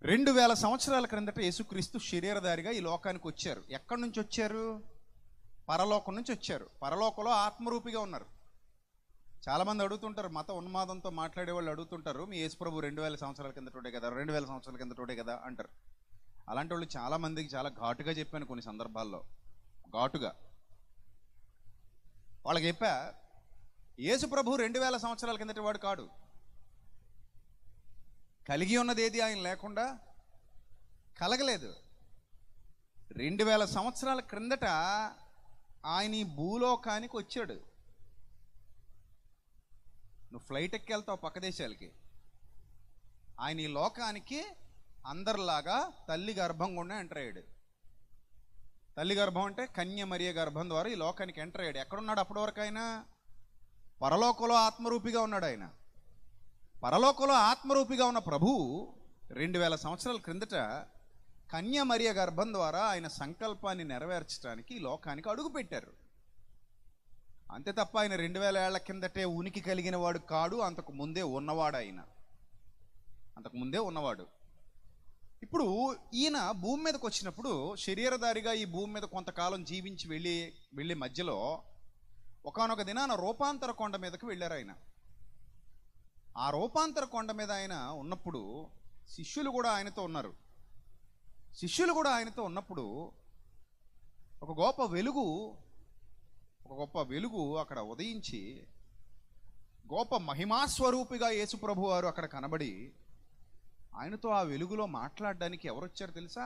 2000 సంవత్సరాల క్రిందట యేసుక్రీస్తు శరీరధారిగా ఈ లోకానికి వచ్చారు. ఎక్కడి నుంచి వచ్చారు? పరలోకం నుంచి వచ్చారు. పరలోకంలో ఆత్మరూపిగా ఉన్నారు. చాలామంది అడుగుతుంటారు, మత ఉన్మాదంతో మాట్లాడే వాళ్ళు అడుగుతుంటారు, మీ యేసుప్రభు 2000 సంవత్సరాల కిందటోడే కదా, 2000 సంవత్సరాల కిందటోడే కదా అంటారు. అలాంటి వాళ్ళు చాలామందికి చాలా ఘాటుగా చెప్పాను కొన్ని సందర్భాల్లో. ఘాటుగా వాళ్ళకి చెప్పా, యేసుప్రభు 2000 సంవత్సరాల కిందటి వాడు కాడు. కలిగి ఉన్నది ఏది ఆయన లేకుండా కలగలేదు. 2000 సంవత్సరాల క్రిందట ఆయన ఈ భూలోకానికి వచ్చాడు. నువ్వు ఫ్లైట్ ఎక్కి వెళ్తావు పక్క దేశాలకి, ఆయన ఈ లోకానికి అందరిలాగా తల్లి గర్భం గుండా ఎంటర్ అయ్యాడు. తల్లి గర్భం అంటే కన్య మరియ గర్భం ద్వారా ఈ లోకానికి ఎంటర్ అయ్యాడు. ఎక్కడున్నాడు అప్పటి వరకు? ఆయన పరలోకంలో ఆత్మరూపిగా ఉన్నాడు. ఆయన పరలోకంలో ఆత్మరూపిగా ఉన్న ప్రభువు 2000 సంవత్సరాల క్రిందట కన్య మరియ గర్భం ద్వారా ఆయన సంకల్పాన్ని నెరవేర్చడానికి ఈ లోకానికి అడుగు పెట్టారు. అంతే తప్ప ఆయన 2000 ఏళ్ల కిందటే ఉనికి కలిగిన వాడు కాడు. అంతకు ముందే ఉన్నవాడు. ఆయన అంతకు ముందే ఉన్నవాడు. ఇప్పుడు ఈయన భూమి మీదకి వచ్చినప్పుడు శరీరధారిగా ఈ భూమి మీద కొంతకాలం జీవించి వెళ్ళే మధ్యలో ఒకానొక దినాన రూపాంతర కొండ మీదకి వెళ్ళారు ఆయన. ఆ రూపాంతర కొండ మీద ఆయన ఉన్నప్పుడు శిష్యులు కూడా ఆయనతో ఉన్నారు. శిష్యులు కూడా ఆయనతో ఉన్నప్పుడు ఒక గొప్ప వెలుగు అక్కడ ఉదయించి గొప్ప మహిమాస్వరూపిగా యేసుప్రభు వారు అక్కడ కనబడి ఆయనతో ఆ వెలుగులో మాట్లాడడానికి ఎవరు వచ్చారు తెలుసా?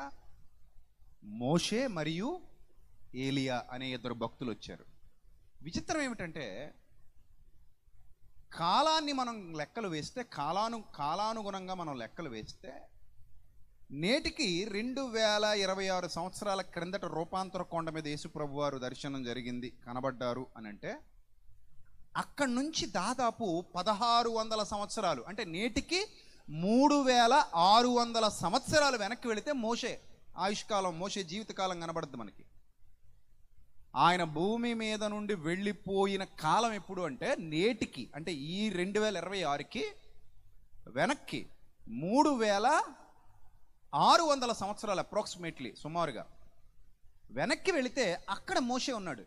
మోషే మరియు ఏలియా అనే ఇద్దరు భక్తులు వచ్చారు. విచిత్రం ఏమిటంటే, కాలాన్ని మనం లెక్కలు వేస్తే, కాలానుగుణంగా మనం లెక్కలు వేస్తే నేటికి 2026 సంవత్సరాల క్రిందట రూపాంతర కొండ మీద యేసుప్రభు వారు దర్శనం జరిగింది, కనబడ్డారు అని అంటే అక్కడి నుంచి దాదాపు 1600 సంవత్సరాలు, అంటే నేటికి 3600 సంవత్సరాలు వెనక్కి వెళితే మోషే ఆయుష్కాలం, మోషే జీవితకాలం కనబడుద్ది మనకి. ఆయన భూమి మీద నుండి వెళ్ళిపోయిన కాలం ఎప్పుడు అంటే నేటికి, అంటే ఈ 2026కి వెనక్కి 3600 సంవత్సరాలు అప్రాక్సిమేట్లీ, సుమారుగా వెనక్కి వెళితే అక్కడ మోషే ఉన్నాడు.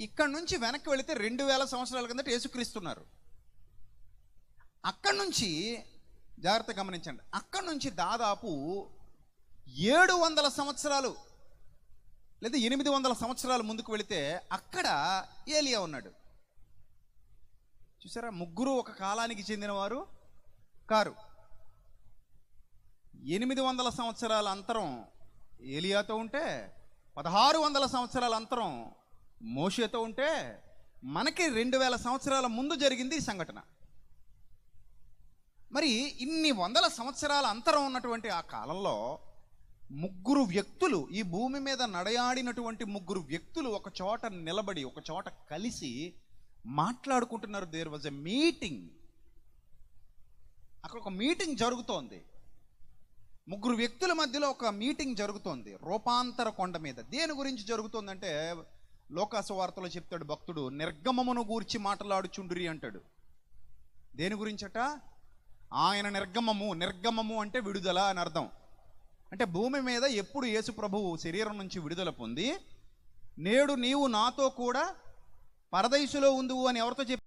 ఇక్కడ నుంచి వెనక్కి వెళితే 2000 సంవత్సరాల కిందట యేసుక్రీస్తున్నారు. అక్కడి నుంచి జాగ్రత్త గమనించండి, అక్కడి నుంచి దాదాపు 700 సంవత్సరాలు లేదా 800 సంవత్సరాలు ముందుకు వెళితే అక్కడ ఏలియా ఉన్నాడు. చూసారా, ముగ్గురు ఒక కాలానికి చెందినవారు కారు. 800 సంవత్సరాల అంతరం ఏలియాతో ఉంటే 1600 సంవత్సరాల అంతరం మోషేతో ఉంటే మనకి 2000 సంవత్సరాల ముందు జరిగింది ఈ సంఘటన. మరి ఇన్ని వందల సంవత్సరాల అంతరం ఉన్నటువంటి ఆ కాలంలో ముగ్గురు వ్యక్తులు, ఈ భూమి మీద నడయాడినటువంటి ముగ్గురు వ్యక్తులు ఒక చోట నిలబడి, ఒక చోట కలిసి మాట్లాడుకుంటున్నారు. There was a meeting. అక్కడ ఒక మీటింగ్ జరుగుతోంది. ముగ్గురు వ్యక్తుల మధ్యలో ఒక మీటింగ్ జరుగుతోంది రూపాంతర కొండ మీద. దేని గురించి జరుగుతోందంటే, లోకాసు వార్తలో చెప్తాడు భక్తుడు, నిర్గమమును గూర్చి మాట్లాడుచుండురి అంటాడు. దేని గురించట? ఆయన నిర్గమము అంటే విడుదల అని అర్థం. అంటే భూమి మీద ఎప్పుడు యేసు ప్రభువు శరీరం నుంచి విడుదల పొంది, నేడు నీవు నాతో కూడా పరదైసులో ఉందువు అని ఎవరితో చెప్పి